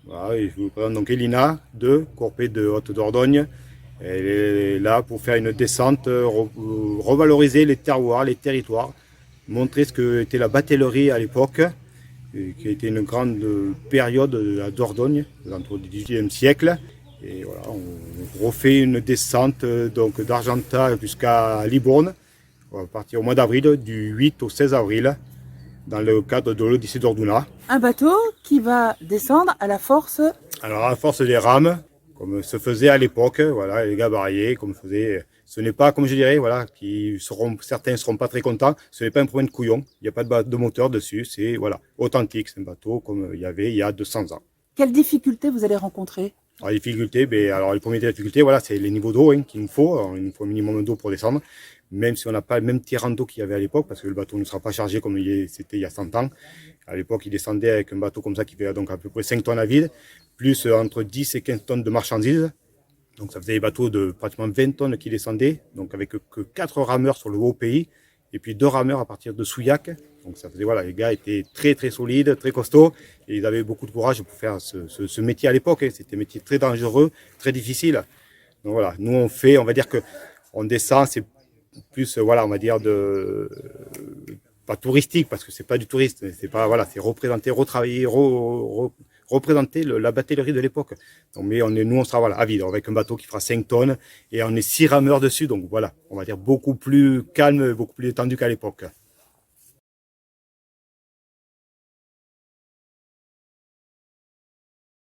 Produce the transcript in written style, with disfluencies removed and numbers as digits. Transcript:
Voilà, et je vous présente donc Elina de Corpé de Haute-Dordogne. Elle est là pour faire une descente, revaloriser les terroirs, les territoires, montrer ce que était la batellerie à l'époque, qui a été une grande période de la Dordogne, entre le XVIIIe siècle. Et voilà, on refait une descente donc d'Argentat jusqu'à Libourne. On va partir au mois d'avril, du 8 au 16 avril, dans le cadre de l'Odyssée d'Orduna. Un bateau qui va descendre à la force. Alors à force des rames, comme se faisait à l'époque, voilà, les gabariers, comme faisait. Ce n'est pas, comme je dirais, voilà, certains ne seront pas très contents. Ce n'est pas un problème de couillon. Il n'y a pas de moteur dessus. C'est voilà, authentique. C'est un bateau comme il y avait il y a 200 ans. Quelles difficultés vous allez rencontrer? Alors, les difficultés, alors les premières difficultés, voilà, c'est les niveaux d'eau qu'il nous faut. Alors, il nous faut un minimum d'eau pour descendre, même si on n'a pas le même tirant d'eau qu'il y avait à l'époque, parce que le bateau ne sera pas chargé comme c'était il y a 100 ans. À l'époque, il descendait avec un bateau comme ça qui fait donc à peu près 5 tonnes à vide, plus entre 10 et 15 tonnes de marchandises. Donc ça faisait des bateaux de pratiquement 20 tonnes qui descendaient, donc avec que 4 rameurs sur le haut pays, et puis 2 rameurs à partir de Souillac. Donc ça faisait, voilà, les gars étaient très très solides, très costauds, et ils avaient beaucoup de courage pour faire ce métier à l'époque. C'était un métier très dangereux, très difficile. Donc voilà, nous on va dire que on descend, c'est plus, voilà, on va dire pas touristique, parce que c'est pas du tourisme, c'est pas, voilà, c'est représenter, retravailler, représenter la batellerie de l'époque. Mais nous on sera, voilà, à vide, avec un bateau qui fera 5 tonnes, et on est 6 rameurs dessus, donc voilà, on va dire beaucoup plus calme, beaucoup plus détendu qu'à l'époque.